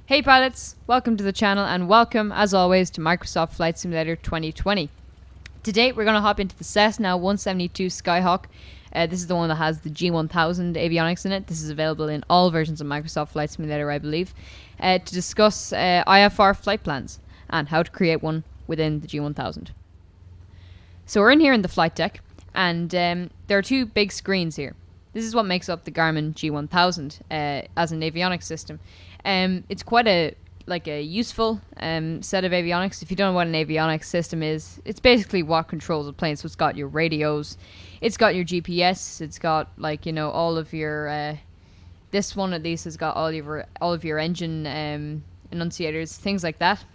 Hey pilots, welcome to the channel and welcome as always to Microsoft Flight Simulator 2020. Today we're going to hop into the Cessna 172 Skyhawk. This is the one that has the G1000 avionics in it. This is available in all versions of Microsoft Flight Simulator, I believe, to discuss IFR flight plans and how to create one within the G1000. So we're in here in the flight deck, and there are two big screens here. This is what makes up the Garmin G1000 as an avionics system. It's quite a useful set of avionics. If you don't know what an avionics system is, it's basically what controls the plane. So it's got your radios, it's got your GPS, it's got all of your. This one at least has got all of your engine enunciators, things like that.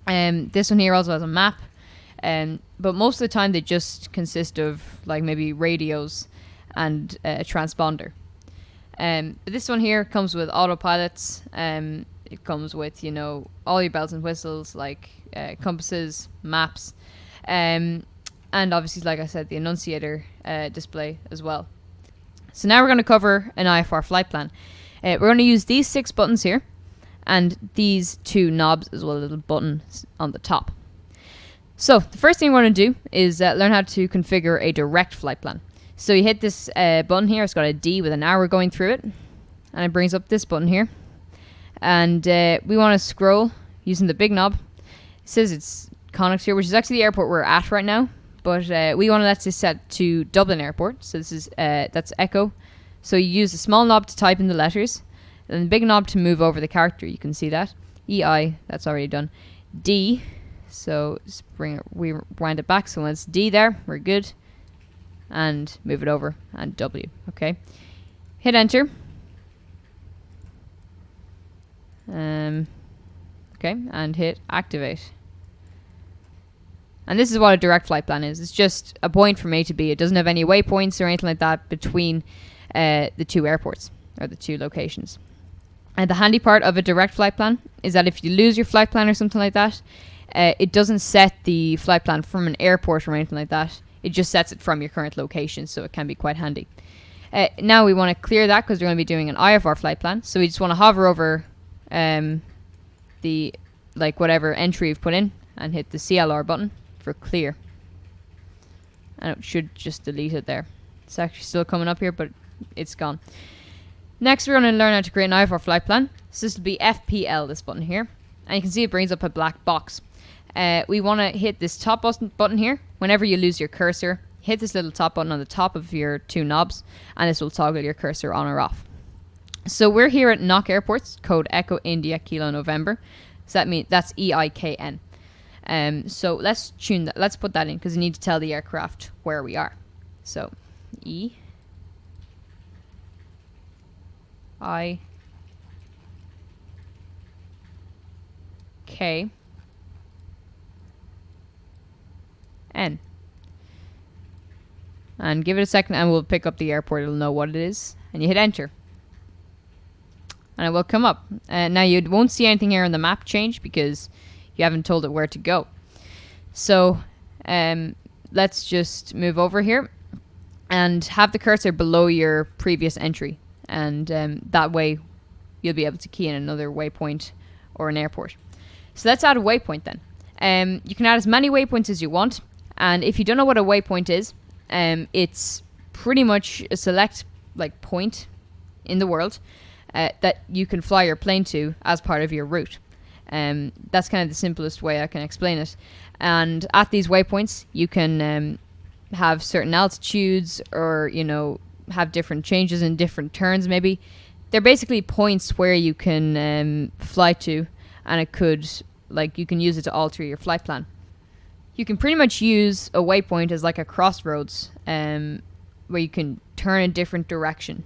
This one here also has a map, but most of the time they just consist of maybe radios and a transponder. But this one here comes with autopilots. It comes with all your bells and whistles like compasses, maps, and obviously, like I said, the annunciator display as well. So now we're going to cover an IFR flight plan. We're going to use these 6 buttons here and these 2 knobs as well as a little button on the top. So the first thing we're going to do is learn how to configure a direct flight plan. So you hit this button here. It's got a D with an arrow going through it, and it brings up this button here. And we want to scroll using the big knob. It says it's Connacht here, which is actually the airport we're at right now. But we want to let this set to Dublin Airport. So this is that's Echo. So you use the small knob to type in the letters, and the big knob to move over the character. You can see that. EI, that's already done. D. So just we wind it back. So when it's D there, we're good. And move it over, and W. Okay, hit enter. Okay, and hit activate. And this is what a direct flight plan is. It's just a point from A to B. It doesn't have any waypoints or anything like that between the 2 airports or the 2 locations. And the handy part of a direct flight plan is that if you lose your flight plan or something like that, it doesn't set the flight plan from an airport or anything like that. It just sets it from your current location, so it can be quite handy. Now we want to clear that because we're going to be doing an IFR flight plan. So we just want to hover over the whatever entry you've put in and hit the CLR button for clear. And it should just delete it there. It's actually still coming up here, but it's gone. Next, we're going to learn how to create an IFR flight plan. So this will be FPL, this button here. And you can see it brings up a black box. We want to hit this top button here. Whenever you lose your cursor, hit this little top button on the top of your 2 knobs, and this will toggle your cursor on or off. So we're here at Knock Airports, code Echo India Kilo November. So that's EIKN. So let's tune that. Let's put that in because we need to tell the aircraft where we are. So E I K N. And give it a second and we'll pick up the airport. It'll know what it is. And you hit enter. And it will come up. Now you won't see anything here on the map change because you haven't told it where to go. So let's just move over here and have the cursor below your previous entry. And that way you'll be able to key in another waypoint or an airport. So let's add a waypoint then. You can add as many waypoints as you want. And if you don't know what a waypoint is, it's pretty much a select point in the world that you can fly your plane to as part of your route. That's kind of the simplest way I can explain it. And at these waypoints, you can have certain altitudes or, have different changes in different turns maybe. They're basically points where you can fly to, and it could, you can use it to alter your flight plan. You can pretty much use a waypoint as a crossroads where you can turn a different direction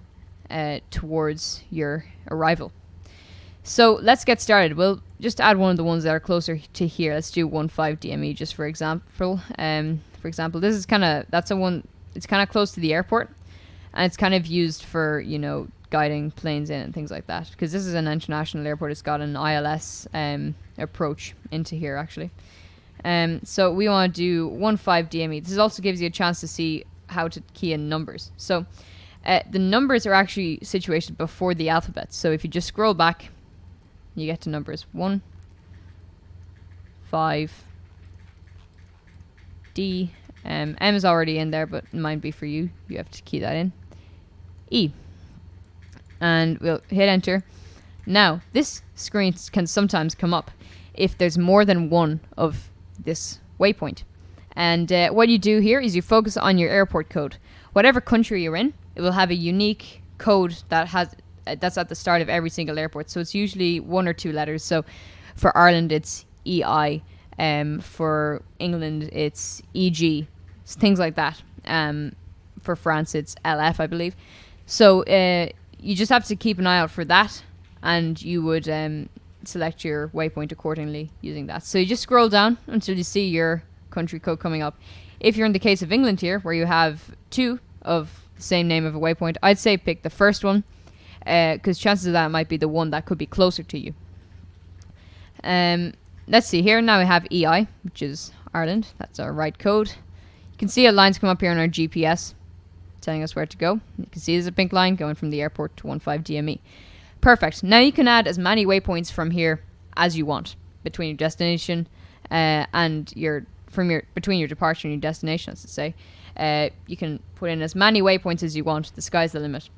towards your arrival. So let's get started. We'll just add one of the ones that are closer to here. Let's do 15 DME just for example. This is that's a one. It's kind of close to the airport, and it's kind of used for guiding planes in and things like that. Because this is an international airport. It's got an ILS approach into here actually. So we want to do 15 DME. This also gives you a chance to see how to key in numbers. So the numbers are actually situated before the alphabet. So if you just scroll back You get to numbers 1, 5, D. M is already in there, but it might be for you. You have to key that in. E. And we'll hit enter. Now, this screen can sometimes come up if there's more than one of this waypoint. And what you do here is you focus on your airport code. Whatever country you're in, it will have a unique code that's at the start of every single airport. So it's usually 1 or 2 letters. So for Ireland, it's EI. For England, it's EG. Things like that. For France, it's LF, I believe. So you just have to keep an eye out for that, and you would select your waypoint accordingly using that. So you just scroll down until you see your country code coming up. If you're in the case of England here, where you have 2 of the same name of a waypoint, I'd say pick the first one, because chances of that might be the one that could be closer to you. Let's see here. Now we have EI, which is Ireland. That's our right code. You can see a lines come up here on our GPS telling us where to go. You can see there's a pink line going from the airport to 15 DME. Perfect. Now you can add as many waypoints from here as you want between your destination and between your departure and your destination, as to say. You can put in as many waypoints as you want. The sky's the limit.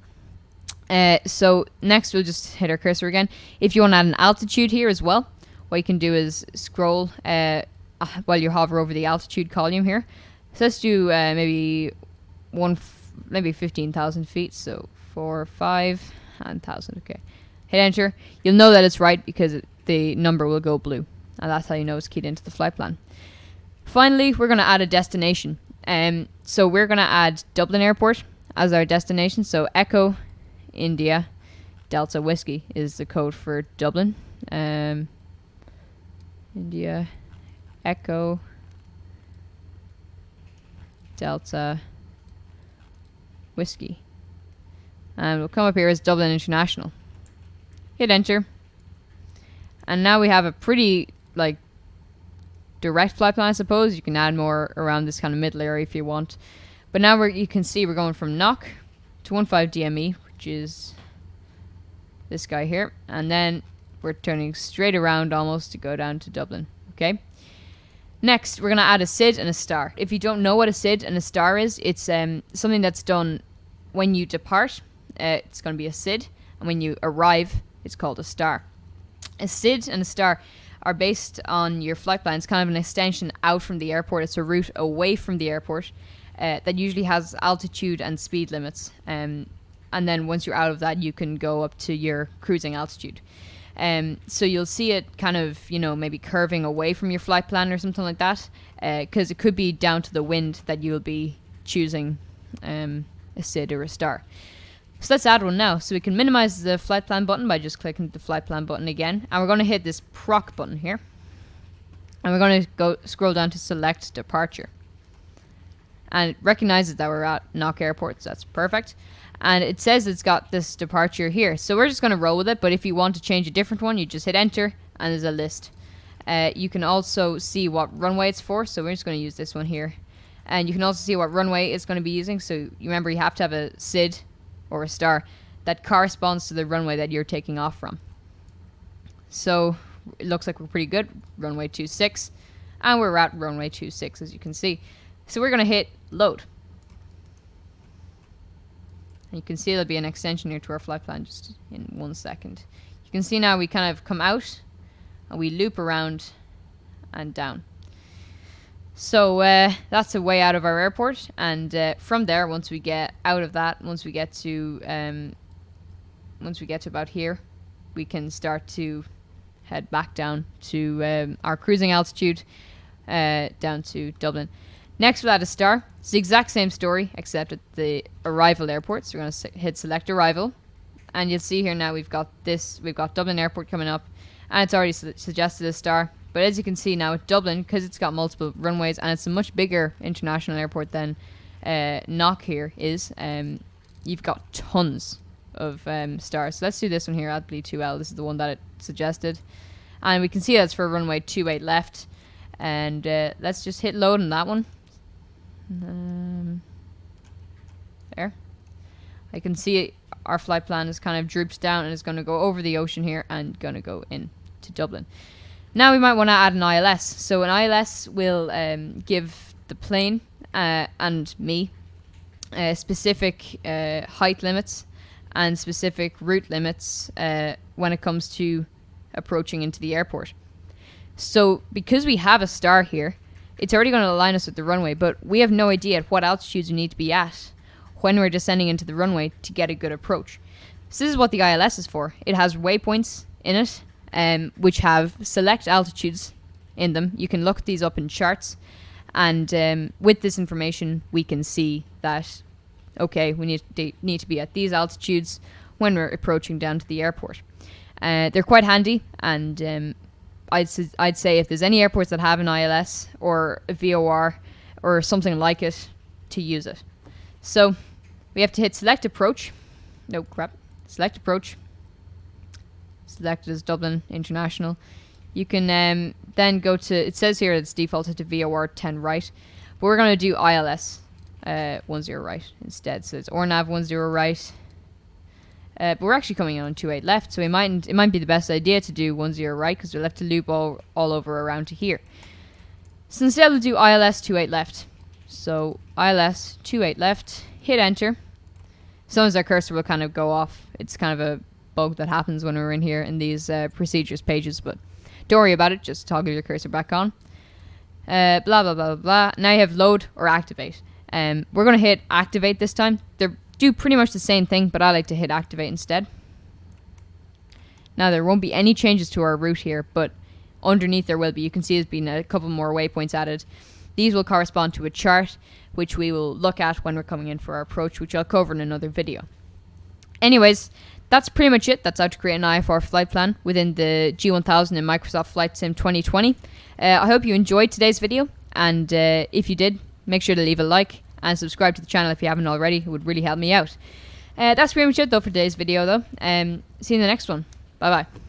So next we'll just hit our cursor again. If you want to add an altitude here as well, what you can do is scroll while you hover over the altitude column here. So let's do maybe 15,000 feet. So 4, 5, and 1,000. Okay. Hit enter. You'll know that it's right because the number will go blue. And that's how you know it's keyed into the flight plan. Finally, we're going to add a destination. So we're going to add Dublin Airport as our destination. So Echo, India, Delta Whiskey is the code for Dublin. India, Echo, Delta Whiskey. And we'll come up here as Dublin International. Hit enter. And now we have a pretty direct flight plan, I suppose. You can add more around this kind of middle area if you want. But now you can see we're going from Knock to 15 DME, which is this guy here. And then we're turning straight around almost to go down to Dublin. Okay. Next, we're going to add a SID and a star. If you don't know what a SID and a star is, it's something that's done when you depart. It's going to be a SID. And when you arrive, it's called a star. A SID and a star are based on your flight plan. It's kind of an extension out from the airport. It's a route away from the airport that usually has altitude and speed limits. And then once you're out of that, you can go up to your cruising altitude. So you'll see it kind of, maybe curving away from your flight plan or something like that, because it could be down to the wind that you'll be choosing a SID or a star. So let's add one now. So we can minimize the flight plan button by just clicking the flight plan button again. And we're going to hit this proc button here. And we're going to scroll down to select departure. And it recognizes that we're at Knock Airport, so that's perfect. And it says it's got this departure here. So we're just going to roll with it. But if you want to change a different one, you just hit enter and there's a list. You can also see what runway it's for. So we're just going to use this one here. And you can also see what runway it's going to be using. So you remember you have to have a SID or a star that corresponds to the runway that you're taking off from. So it looks like we're pretty good. Runway 26. And we're at runway 26, as you can see. So we're going to hit load. And you can see there'll be an extension here to our flight plan just in 1 second. You can see now we kind of come out and we loop around and down. So that's a way out of our airport, and from there, once we get out of that, once we get to about here, we can start to head back down to our cruising altitude, down to Dublin. Next, we'll add a star. It's the exact same story, except at the arrival airport. So we're going to hit select arrival, and you'll see here now we've got Dublin Airport coming up, and it's already suggested a star. But as you can see now at Dublin, because it's got multiple runways and it's a much bigger international airport than Knock here is, you've got tons of stars. So let's do this one here, AdBlue 2L. This is the one that it suggested. And we can see that's for runway 28 left. And let's just hit load on that one. There. I can see our flight plan is kind of droops down and is going to go over the ocean here and going to go in to Dublin. Now we might want to add an ILS. So an ILS will give the plane and me specific height limits and specific route limits when it comes to approaching into the airport. So because we have a star here, it's already going to align us with the runway, but we have no idea at what altitudes we need to be at when we're descending into the runway to get a good approach. So this is what the ILS is for. It has waypoints in it, which have select altitudes in them. You can look these up in charts, and with this information, we can see that, okay, we need to be at these altitudes when we're approaching down to the airport. They're quite handy, and I'd say if there's any airports that have an ILS or a VOR or something like it, to use it. So we have to hit select approach. No crap. Select approach. Selected as Dublin International. You can then go to, it says here it's defaulted to VOR 10 right, but we're going to do ILS 10 right instead. So it's ORNAV 10 right. But we're actually coming in on 28 left, so it might be the best idea to do 10 right, because we'll have to loop all over around to here. So instead we'll do ILS 28 left. So ILS 28 left, hit enter. Sometimes our cursor will kind of go off. It's kind of a bug that happens when we're in here in these procedures pages, but don't worry about it, just toggle your cursor back on. Blah, blah, blah, blah, blah. Now you have load or activate. We're going to hit activate this time. They're do pretty much the same thing, but I like to hit activate instead. Now there won't be any changes to our route here, but underneath there will be. You can see there's been a couple more waypoints added. These will correspond to a chart, which we will look at when we're coming in for our approach, which I'll cover in another video. Anyways, that's pretty much it. That's how to create an IFR flight plan within the G1000 in Microsoft Flight Sim 2020. I hope you enjoyed today's video, and if you did, make sure to leave a like and subscribe to the channel if you haven't already. It would really help me out. That's pretty much it though for today's video though. See you in the next one. Bye bye.